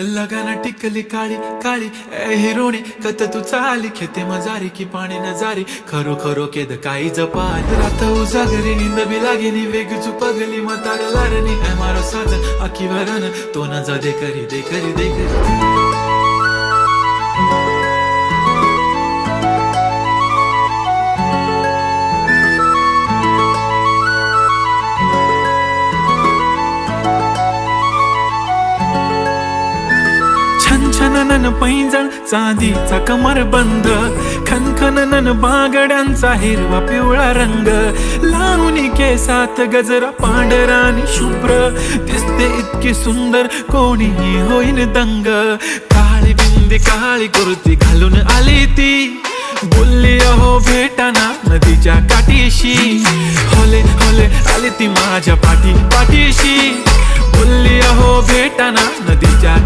लगाना टिकली काळी काळी ए हिरोणी कत तू चाली खेते मजारी की पाणी नजारी खरो खरो केद काही जपाल रात उजागरी निंद बी लागेनी वेग चुपगली मतार लारणी ए मारो साज आखी भरन तो न जा दे करी दे करी दे करी छनछनन पैंजण चांदीचा कमर बंद खनखनन बांगड्यांचा हिरवा पिवळा रंग लावणी केसात गजरा पांढरा आणि शुभ्र दिसते इतकी सुंदर कोणीही होईन दंग काळी बिंदी काळी कुर्ती घालून आली ती बोलली अहो भेटाना नदीच्या काठीशी होले होले आली ती माझ्या पाठीशी बोलली अहो भेटाना नदीच्या